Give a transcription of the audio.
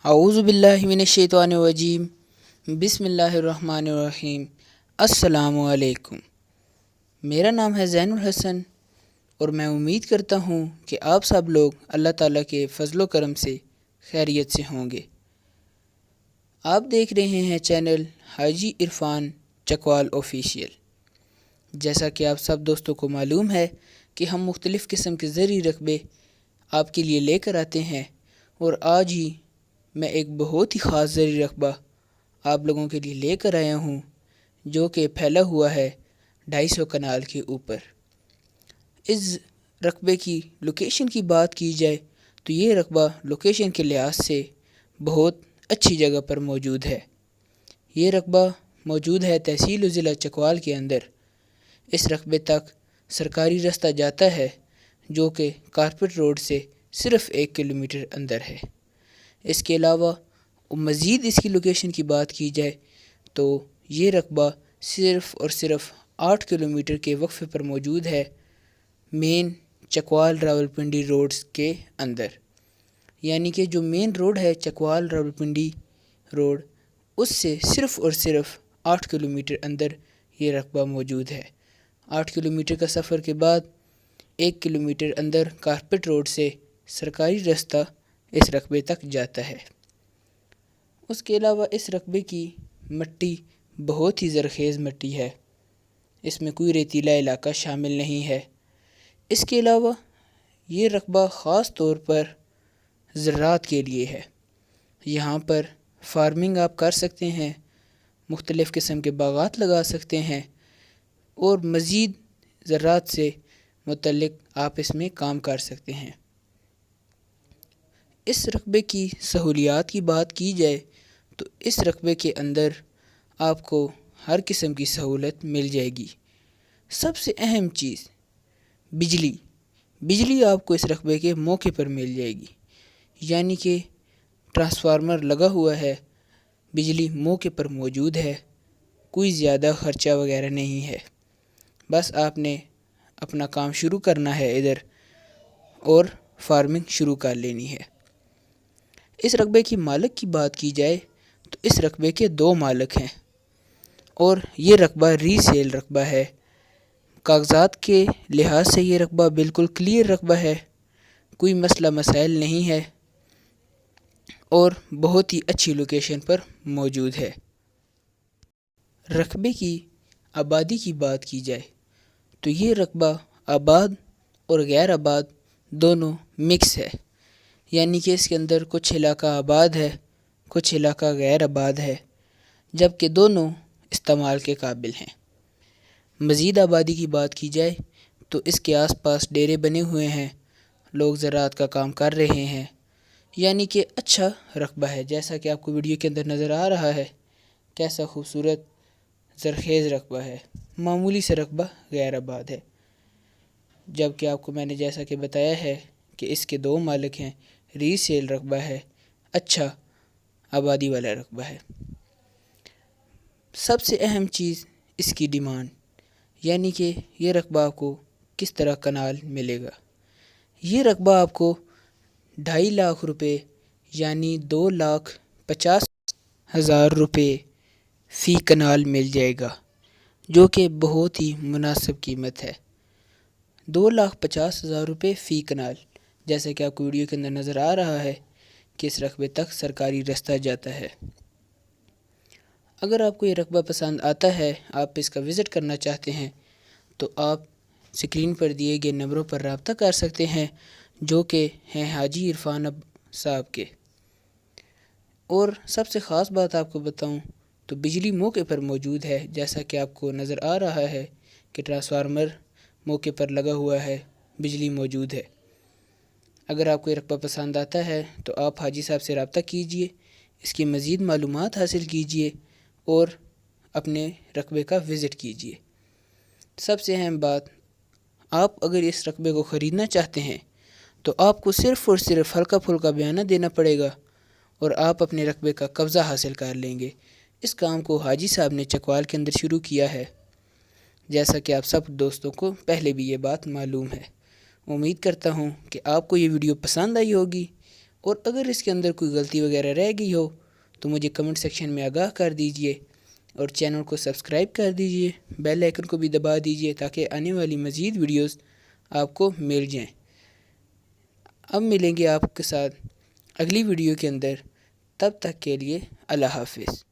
اعوذ باللہ من الشیطان الرجیم بسم اللہ الرحمن الرحیم۔ السلام علیکم، میرا نام ہے زین الحسن اور میں امید کرتا ہوں کہ آپ سب لوگ اللہ تعالیٰ کے فضل و کرم سے خیریت سے ہوں گے۔ آپ دیکھ رہے ہیں چینل حاجی عرفان چکوال آفیشیل۔ جیسا کہ آپ سب دوستوں کو معلوم ہے کہ ہم مختلف قسم کے زرعی رقبے آپ کے لیے لے کر آتے ہیں، اور آج ہی میں ایک بہت ہی خاص زرعی رقبہ آپ لوگوں کے لیے لے کر آیا ہوں، جو کہ پھیلا ہوا ہے 250 کنال کے اوپر۔ اس رقبے کی لوکیشن کی بات کی جائے تو یہ رقبہ لوکیشن کے لحاظ سے بہت اچھی جگہ پر موجود ہے۔ یہ رقبہ موجود ہے تحصیل و ضلع چکوال کے اندر۔ اس رقبے تک سرکاری رستہ جاتا ہے جو کہ کارپٹ روڈ سے صرف 1 کلومیٹر اندر ہے۔ اس کے علاوہ مزید اس کی لوکیشن کی بات کی جائے تو یہ رقبہ صرف اور صرف 8 کلومیٹر کے وقفے پر موجود ہے، مین چکوال راولپنڈی روڈز کے اندر۔ یعنی کہ جو مین روڈ ہے چکوال راولپنڈی روڈ، اس سے صرف اور صرف 8 کلومیٹر اندر یہ رقبہ موجود ہے۔ 8 کلومیٹر کا سفر کے بعد 1 کلومیٹر اندر کارپٹ روڈ سے سرکاری رستہ اس رقبے تک جاتا ہے۔ اس کے علاوہ اس رقبے کی مٹی بہت ہی زرخیز مٹی ہے، اس میں کوئی ریتیلا علاقہ شامل نہیں ہے۔ اس کے علاوہ یہ رقبہ خاص طور پر زراعت کے لیے ہے۔ یہاں پر فارمنگ آپ کر سکتے ہیں، مختلف قسم کے باغات لگا سکتے ہیں، اور مزید زراعت سے متعلق آپ اس میں کام کر سکتے ہیں۔ اس رقبے کی سہولیات کی بات کی جائے تو اس رقبے کے اندر آپ کو ہر قسم کی سہولت مل جائے گی۔ سب سے اہم چیز بجلی آپ کو اس رقبے کے موقع پر مل جائے گی۔ یعنی کہ ٹرانسفارمر لگا ہوا ہے، بجلی موقع پر موجود ہے، کوئی زیادہ خرچہ وغیرہ نہیں ہے۔ بس آپ نے اپنا کام شروع کرنا ہے ادھر اور فارمنگ شروع کر لینی ہے۔ اس رقبے کی مالک کی بات کی جائے تو اس رقبے کے 2 مالک ہیں، اور یہ رقبہ ری سیل رقبہ ہے۔ کاغذات کے لحاظ سے یہ رقبہ بالکل کلیئر رقبہ ہے، کوئی مسئلہ مسائل نہیں ہے، اور بہت ہی اچھی لوکیشن پر موجود ہے۔ رقبے کی آبادی کی بات کی جائے تو یہ رقبہ آباد اور غیر آباد دونوں مکس ہے۔ یعنی کہ اس کے اندر کچھ علاقہ آباد ہے، کچھ علاقہ غیر آباد ہے، جبکہ دونوں استعمال کے قابل ہیں۔ مزید آبادی کی بات کی جائے تو اس کے آس پاس ڈیرے بنے ہوئے ہیں، لوگ زراعت کا کام کر رہے ہیں۔ یعنی کہ اچھا رقبہ ہے، جیسا کہ آپ کو ویڈیو کے اندر نظر آ رہا ہے، کیسا خوبصورت زرخیز رقبہ ہے۔ معمولی سے رقبہ غیر آباد ہے، جبکہ آپ کو میں نے جیسا کہ بتایا ہے کہ اس کے 2 مالک ہیں، ری سیل رقبہ ہے، اچھا آبادی والا رقبہ ہے۔ سب سے اہم چیز اس کی ڈیمانڈ، یعنی کہ یہ رقبہ آپ کو کس طرح کنال ملے گا۔ یہ رقبہ آپ کو 2.5 لاکھ روپے یعنی 2,50,000 روپے فی کنال مل جائے گا، جو کہ بہت ہی مناسب قیمت ہے۔ 2,50,000 روپے فی کنال، جیسا کہ آپ کو ویڈیو کے اندر نظر آ رہا ہے کہ اس رقبے تک سرکاری رستہ جاتا ہے۔ اگر آپ کو یہ رقبہ پسند آتا ہے، آپ اس کا وزٹ کرنا چاہتے ہیں، تو آپ سکرین پر دیے گئے نمبروں پر رابطہ کر سکتے ہیں، جو کہ ہیں حاجی عرفان صاحب کے۔ اور سب سے خاص بات آپ کو بتاؤں تو بجلی موقع پر موجود ہے، جیسا کہ آپ کو نظر آ رہا ہے کہ ٹرانسفارمر موقع پر لگا ہوا ہے، بجلی موجود ہے۔ اگر آپ کو یہ رقبہ پسند آتا ہے تو آپ حاجی صاحب سے رابطہ کیجئے، اس کی مزید معلومات حاصل کیجئے اور اپنے رقبے کا وزٹ کیجئے۔ سب سے اہم بات، آپ اگر اس رقبے کو خریدنا چاہتے ہیں تو آپ کو صرف اور صرف ہلکا پھلکا بیانہ دینا پڑے گا، اور آپ اپنے رقبے کا قبضہ حاصل کر لیں گے۔ اس کام کو حاجی صاحب نے چکوال کے اندر شروع کیا ہے، جیسا کہ آپ سب دوستوں کو پہلے بھی یہ بات معلوم ہے۔ امید کرتا ہوں کہ آپ کو یہ ویڈیو پسند آئی ہوگی، اور اگر اس کے اندر کوئی غلطی وغیرہ رہ گئی ہو تو مجھے کمنٹ سیکشن میں آگاہ کر دیجئے، اور چینل کو سبسکرائب کر دیجئے، بیل آئیکن کو بھی دبا دیجئے تاکہ آنے والی مزید ویڈیوز آپ کو مل جائیں۔ اب ملیں گے آپ کے ساتھ اگلی ویڈیو کے اندر، تب تک کے لیے اللہ حافظ۔